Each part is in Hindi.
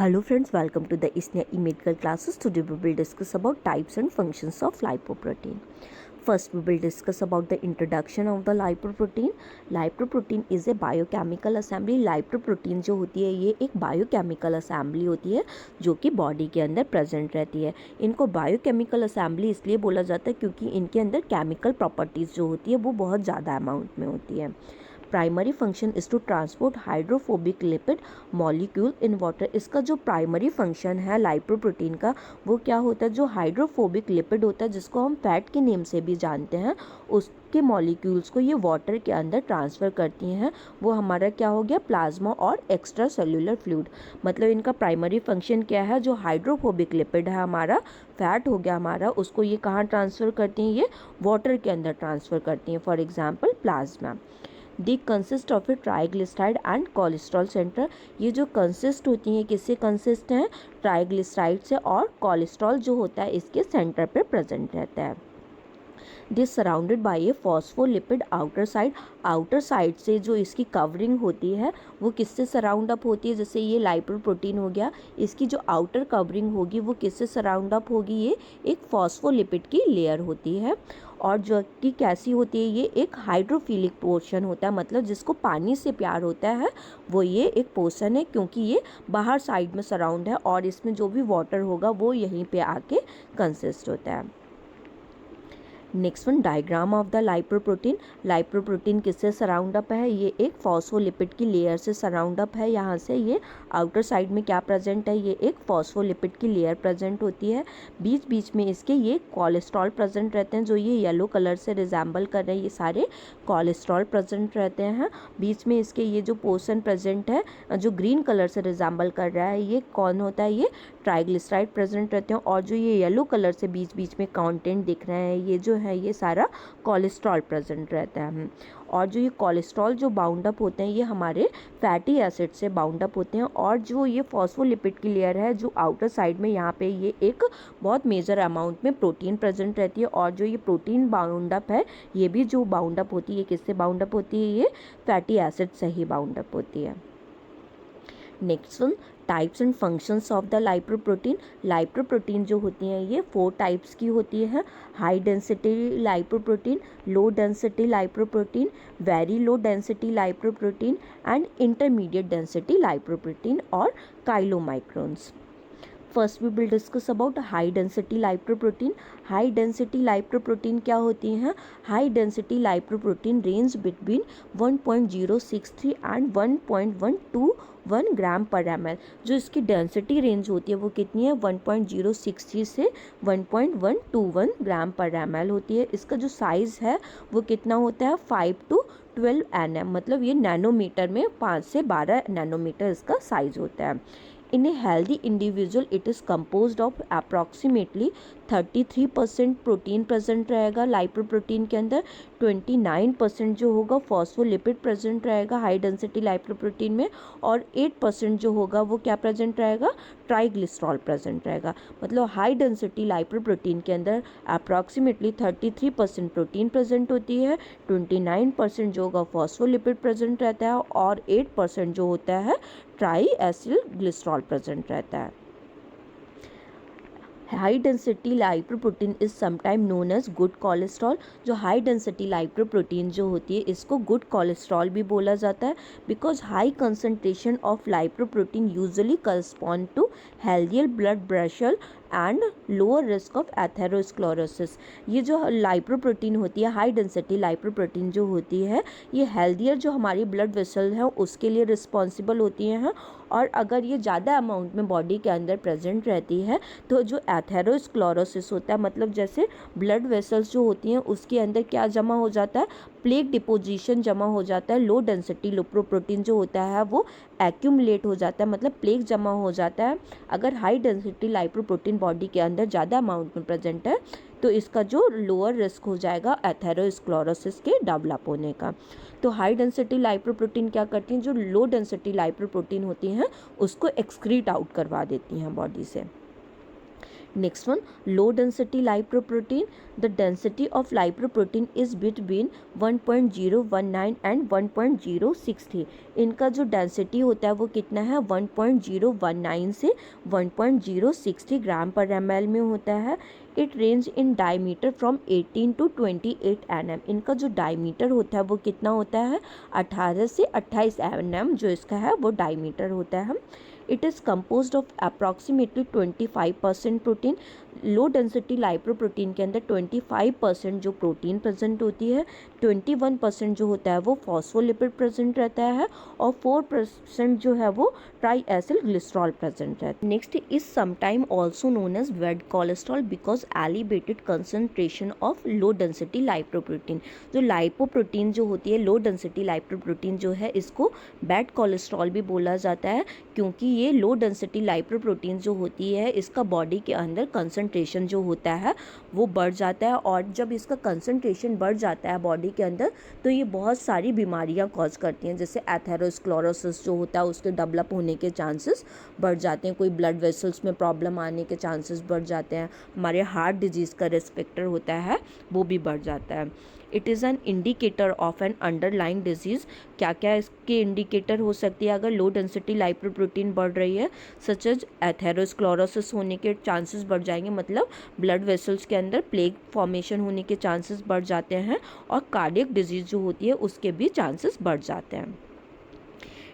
Hello friends, welcome to the ISNA e-medical classes. Today we will discuss about types and functions of lipoprotein. First we will discuss about the introduction of the lipoprotein. Lipoprotein is a biochemical assembly. lipoprotein जो होती है ये एक बायोकेमिकल असेंबली होती है जो कि बॉडी के अंदर प्रेजेंट रहती है. इनको बायोकेमिकल असेंबली इसलिए बोला जाता है क्योंकि इनके अंदर केमिकल प्रॉपर्टीज़ जो होती है वो बहुत ज़्यादा अमाउंट में होती है. Primary function is to transport hydrophobic lipid molecule in water. इसका जो प्राइमरी फंक्शन है लाइपोप्रोटीन का वो क्या होता है, जो हाइड्रोफोबिक लिपिड होता है जिसको हम फैट के नेम से भी जानते हैं, उसके मॉलिक्यूल्स को ये वाटर के अंदर ट्रांसफ़र करती हैं. वो हमारा क्या हो गया, प्लाज्मा और एक्स्ट्रा सेल्यूलर फ्लूइड. मतलब इनका प्राइमरी फंक्शन क्या है, जो हाइड्रोफोबिक लिपिड है हमारा, फैट हो गया हमारा, उसको ये कहाँ ट्रांसफ़र करती हैं, ये वाटर के अंदर ट्रांसफ़र करती हैं. For example plasma. The consist of A triglyceride and cholesterol centre. ये जो कंसिस्ट होती हैं किससे कंसिस्ट हैं, ट्राइग्लिसराइड से, और कोलेस्ट्रॉल जो होता है इसके सेंटर पे प्रेजेंट रहता है. This surrounded by A phospholipid outer side. Outer side से जो इसकी कवरिंग होती है वो किससे सराउंड अप होती है, जैसे ये लाइपोप्रोटीन हो गया, इसकी जो आउटर कवरिंग होगी वो किससे सराउंड अप होगी, ये एक फॉस्फोलिपिड की लेयर होती है. और जो कि कैसी होती है, ये एक हाइड्रोफिलिक पोर्शन होता है, मतलब जिसको पानी से प्यार होता है वो ये एक पोर्शन है, क्योंकि ये बाहर साइड में सराउंड है और इसमें जो भी वाटर होगा वो यहीं पे आके कंसिस्ट होता है. Next one, diagram of the lipoprotein. Lipoprotein किससे सराउंड अप है, ये एक फॉस्फोलिपिड की लेयर से सराउंड अप है. यहाँ से ये आउटर साइड में क्या प्रेजेंट है, ये एक फॉस्फोलिपिड की लेयर प्रेजेंट होती है. बीच बीच में इसके ये कोलेस्ट्रॉल प्रेजेंट रहते हैं, जो ये येलो कलर से रिजेंबल कर रहे हैं, ये सारे कोलेस्ट्रॉल प्रेजेंट रहते हैं. बीच में इसके ये जो पोर्शन प्रेजेंट है जो ग्रीन कलर से रिजेंबल कर रहा है, ये कौन होता है, ये ट्राइग्लिसराइड प्रेजेंट रहते हैं. और जो ये येलो कलर से बीच बीच में कंटेंट दिख रहे हैं, ये जो है ये सारा कोलेस्ट्रॉल प्रेजेंट रहता है. और जो ये कोलेस्ट्रॉल जो बाउंड अप होते हैं ये हमारे फैटी एसिड से बाउंड अप होते हैं. और जो ये फॉस्फोलिपिड की लेयर है जो आउटर साइड में, यहाँ पे ये एक बहुत मेजर अमाउंट में प्रोटीन प्रेजेंट रहती है. और जो ये प्रोटीन बाउंड अप है ये भी जो बाउंड अप होती है किससे बाउंड अप होती है, ये फैटी एसिड से ही बाउंड अप होती है. Next one, types and functions of the lipoprotein. Lipoprotein जो होती हैं ये 4 टाइप्स की होती है. High density lipoprotein, low density lipoprotein, very low density lipoprotein and intermediate density lipoprotein और chylomicrons. First we will discuss about high density lipoprotein. High density lipoprotein क्या होती हैं, high density lipoprotein range between 1.063 and 1.121 gram per ml. जो इसकी डेंसिटी रेंज होती है वो कितनी है, 1.063 से 1.121 ग्राम पर ml होती है. इसका जो साइज़ है वो कितना होता है, 5 to 12 nm, मतलब ये नैनोमीटर में 5 से 12 नैनोमीटर इसका साइज़ होता है. In a healthy individual it is composed of approximately 33% protein present रहेगा लाइपोप्रोटीन के अंदर. 29% जो होगा फॉस्फोलिपिड प्रेजेंट रहेगा हाई डेंसिटी लाइपोप्रोटीन में. और 8% जो होगा वो क्या प्रेजेंट रहेगा, ट्राइग्लिसरॉल प्रेजेंट रहेगा. मतलब हाई डेंसिटी लाइपोप्रोटीन के अंदर अप्रॉक्सीमेटली 33% प्रोटीन प्रेजेंट होती है, 29% जो होगा फॉस्फोलिपिड प्रेजेंट रहता है, और 8% जो होता है ट्राई एसिल ग्लिसरॉल प्रेजेंट रहता है. High density lipoprotein is sometime known as good cholesterol. जो हाई डेंसिटी लाइपोप्रोटीन जो होती है इसको गुड कोलेस्ट्रॉल भी बोला जाता है, because high concentration of lipoprotein usually correspond to healthier blood pressure and lower risk of atherosclerosis. ये जो लाइपोप्रोटीन होती है, हाई डेंसिटी लाइपोप्रोटीन जो होती है, ये हेल्दियर जो हमारी ब्लड वेसल है उसके लिए रिस्पॉन्सिबल होती हैं. और अगर ये ज़्यादा अमाउंट में बॉडी के अंदर प्रेजेंट रहती है तो जो एथेरोस्क्लेरोसिस होता है, मतलब जैसे ब्लड वेसल्स जो होती हैं उसके अंदर क्या जमा हो जाता है, प्लेक डिपोजिशन जमा हो जाता है. लो डेंसिटी लिपोप्रोटीन जो होता है वो एक्यूमुलेट हो जाता है, मतलब प्लेक जमा हो जाता है. अगर हाई डेंसिटी लाइपोप्रोटीन बॉडी के अंदर ज़्यादा अमाउंट में प्रेजेंट है तो इसका जो लोअर रिस्क हो जाएगा एथेरोस्क्लेरोसिस के डेवलप होने का. तो हाई डेंसिटी लाइपोप्रोटीन क्या करती हैं, जो लो डेंसिटी लाइपोप्रोटीन होती हैं उसको एक्सक्रीट आउट करवा देती हैं बॉडी से. Next one, low density lipoprotein. The density of lipoprotein is between 1.019 and 1.063. इनका जो डेंसिटी होता है वो कितना है, 1.019 से 1.063 ग्राम पर ml में होता है. It range in diameter from 18 to 28 nm. इनका जो डायमीटर होता है वो कितना होता है, 18 से 28 nm जो इसका है वो डायमीटर होता है. It is composed of approximately 25% protein. Low density lipoprotein के अंदर 25% जो प्रोटीन प्रेजेंट होती है, 21% जो होता है वो फॉस्फोलिपिड प्रेजेंट रहता है और 4% जो है वो ट्राई एसिल ग्लिसरॉल प्रेजेंट रहता है. Next is sometime also known as bad cholesterol because elevated concentration of low density lipoprotein. जो लाइपोप्रोटीन जो होती है, लो डेंसिटी लाइपोप्रोटीन जो है, इसको बैड कोलेस्ट्रॉल भी बोला जाता है क्योंकि ये लो डेंसिटी लाइपोप्रोटीन जो होती है इसका बॉडी के अंदर कंसंट्रेशन जो होता है वो बढ़ जाता है. और जब इसका कंसंट्रेशन बढ़ जाता है बॉडी के अंदर तो ये बहुत सारी बीमारियां कॉज करती हैं, जैसे एथेरोस्क्लेरोसिस जो होता है उसके डेवलप होने के चांसेस बढ़ जाते हैं, कोई ब्लड वेसल्स में प्रॉब्लम आने के चांसेस बढ़ जाते हैं, हमारे हार्ट डिजीज़ का रिस्क फैक्टर होता है वो भी बढ़ जाता है. It is an indicator of N underlying disease. क्या क्या इसके इंडिकेटर हो सकती है अगर लो डेंसिटी लाइपोप्रोटीन बढ़ रही है, सच एज एथेरोस्क्लेरोसिस होने के चांसेस बढ़ जाएंगे, मतलब ब्लड वेसल्स के अंदर प्लेग फॉर्मेशन होने के चांसेस बढ़ जाते हैं और कार्डियक डिजीज़ जो होती है उसके भी चांसेस बढ़ जाते हैं.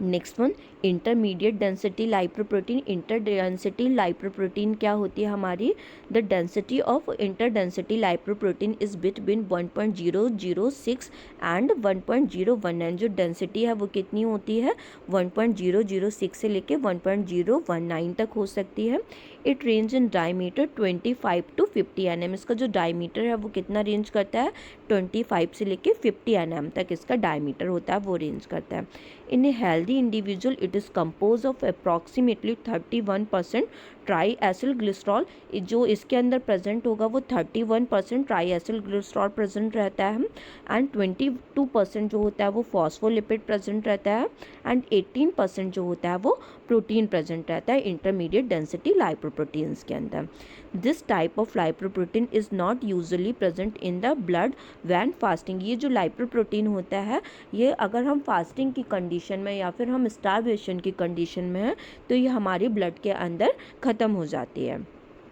Next one, intermediate density lipoprotein. Inter density lipoprotein क्या होती है हमारी, the density of inter density lipoprotein is between 1.006 and 1.019. जो डेंसिटी है वो कितनी होती है, 1.006 से लेके 1.019 तक हो सकती है. It range in diameter 25 to 50 nm. इसका जो डायमीटर है वो कितना रेंज करता है, 25 से लेके 50 nm तक इसका डायमीटर होता है वो रेंज करता है. In a healthy individual it is compose of approximately 31% triacylglycerol. जो इसके अंदर प्रेजेंट होगा वो 31% ट्राई एसिल ग्लिसरॉल प्रेजेंट रहता है एंड 22% जो होता है वो फॉस्फोलिपिड प्रेजेंट रहता है एंड 18% जो होता है वो प्रोटीन प्रेजेंट रहता है इंटरमीडिएट डेंसिटी लाइपोप्रोटीन्स के अंदर. This type of lipoprotein is not usually present in the blood when fasting. ये जो लाइपोप्रोटीन होता है ये अगर हम फास्टिंग की कंडीशन में या फिर हम स्टारवेशन की कंडीशन में हैं तो ये हमारे ब्लड के अंदर ख़त्म हो जाती है.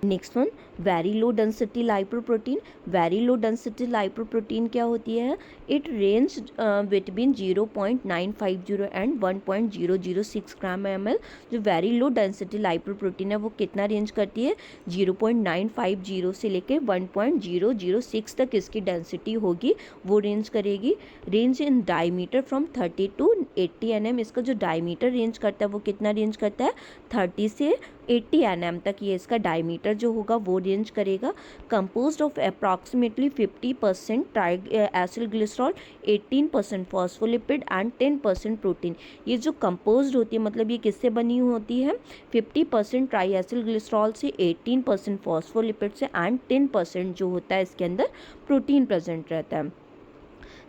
Next one, very low density lipoprotein. Very low density lipoprotein क्या होती है, it range between 0.950 and 1.006 gram ml. जो वेरी लो डेंसिटी लाइपोप्रोटीन है वो कितना रेंज करती है, 0.950 से लेके 1.006 तक इसकी डेंसिटी होगी वो रेंज करेगी. Range in diameter from 30 to 80 nm. इसका जो डायमीटर रेंज करता है वो कितना रेंज करता है, 30 से 80 nm तक ये इसका डायमीटर जो होगा वो रेंज करेगा. Composed of approximately 50% try acyl glycerol, 18% phospholipid and 10% protein. ये जो कंपोज्ड होती है मतलब ये किससे बनी होती है, 50% ट्राई एसिल ग्लिसरॉल से, 18% फॉस्फोलिपिड से एंड 10% जो होता है इसके अंदर प्रोटीन प्रेजेंट रहता है.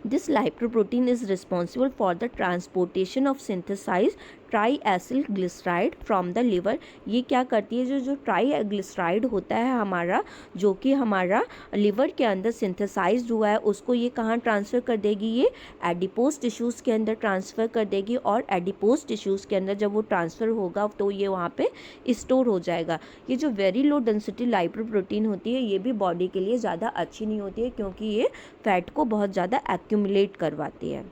This lipoprotein is responsible for the transportation of synthesized triacylglyceride from the liver. ये क्या करती है, जो ट्राईग्लिसराइड होता है हमारा, जो कि हमारा लिवर के अंदर सिंथेसाइज्ड हुआ है, उसको ये कहाँ ट्रांसफ़र कर देगी, ये एडिपोज टिश्यूज़ के अंदर ट्रांसफ़र कर देगी. और एडिपोज टिश्यूज़ के अंदर जब वो ट्रांसफ़र होगा तो ये वहाँ पे स्टोर हो जाएगा. ये जो वेरी लो डेंसिटी लाइपोप्रोटीन होती है ये भी बॉडी के लिए ज़्यादा अच्छी नहीं होती है क्योंकि ये फैट को बहुत ज़्यादा एक्यूमुलेट करवाती है.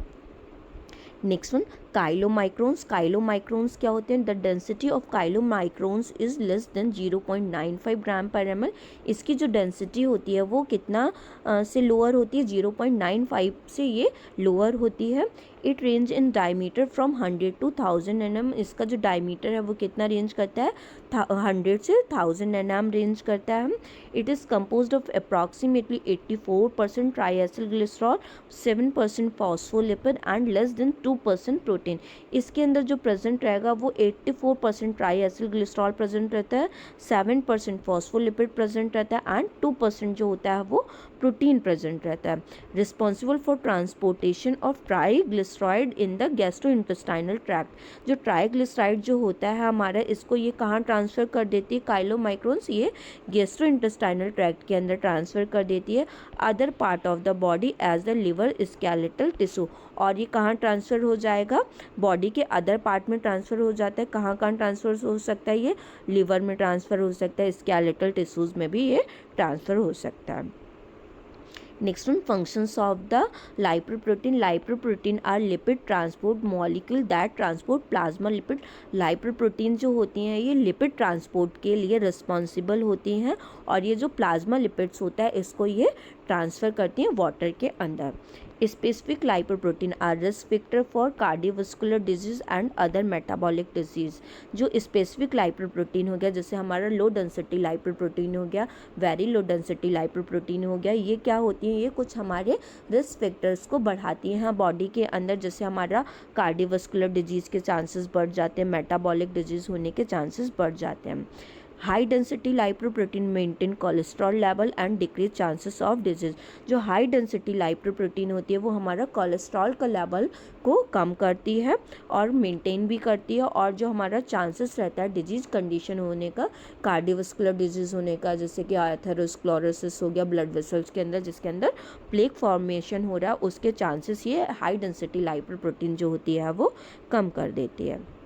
Next one, chylomicrons. काइलोमाइक्रोन्स क्या होते हैं, the density of chylomicrons is less than 0.95 gram per ml. इसकी जो डेंसिटी होती है वो कितना से लोअर होती है, 0.95 से ये लोअर होती है. It range in diameter from 100 to 1000 nm. इसका जो डायमीटर है वो कितना रेंज करता है, 100 से 1000 nm रेंज करता है. It is composed of approximately 84% triacylglycerol, 7% phospholipid and less than 2% protein. Lipoprotein, इसके अंदर जो प्रेजेंट रहेगा वो 84% ट्राई एसिल ग्लिसरॉल प्रेजेंट रहता है, 7% फॉस्फोलिपिड प्रेजेंट रहता है एंड 2% जो होता है वो प्रोटीन प्रेजेंट रहता है। Responsible for transportation of triglyceride in the gastrointestinal tract. जो ट्राईग्लिसराइड जो होता है हमारा, इसको ये कहाँ ट्रांसफ़र कर देती है, काइलोमाइक्रोन्स, ये गैस्ट्रोइंटेस्टाइनल ट्रैक्ट के अंदर ट्रांसफ़र कर देती है other part of the body as the liver skeletal tissue. और ये कहाँ ट्रांसफ़र हो जाएगा, बॉडी के अदर पार्ट में ट्रांसफ़र हो जाता है। कहाँ कहाँ ट्रांसफ़र हो सकता है, ये लिवर में ट्रांसफ़र हो सकता है, स्केलेटल टिश्यूज़ में भी ये ट्रांसफ़र हो सकता है। Next one, functions of the lipoprotein. Lipoprotein are lipid transport molecule that transport plasma lipid. lipoprotein जो होती हैं ये लिपिड ट्रांसपोर्ट के लिए रिस्पॉन्सिबल होती हैं और ये जो प्लाज्मा लिपिड्स होता है इसको ये ट्रांसफ़र करती हैं वाटर के अंदर। Specific lipoprotein are risk factor for cardiovascular disease and other metabolic disease. जो स्पेसिफिक लाइपोप्रोटीन हो गया, जैसे हमारा लो डेंसिटी लाइपोप्रोटीन हो गया, वेरी लो डेंसिटी लाइपोप्रोटीन हो गया, ये क्या होती हैं, ये कुछ हमारे रिस्क फैक्टर्स को बढ़ाती हैं बॉडी के अंदर, जैसे हमारा कार्डियोवास्कुलर डिजीज़ के चांसेस बढ़ जाते हैं, मेटाबॉलिक डिजीज़ होने के चांसेस बढ़ जाते हैं। High density lipoprotein maintain cholesterol level and decrease chances of disease. जो हाई डेंसिटी लाइपोप्रोटीन होती है वो हमारा कोलेस्ट्रॉल का लेवल को कम करती है और मेंटेन भी करती है, और जो हमारा चांसेस रहता है डिजीज कंडीशन होने का, कार्डियोवास्कुलर डिजीज होने का, जैसे कि एथेरोस्क्लेरोसिस हो गया ब्लड वेसल्स के अंदर जिसके अंदर प्लेक फॉर्मेशन हो रहा है, उसके चांसेस ये हाई डेंसिटी लाइपोप्रोटीन जो होती है वो कम कर देती है।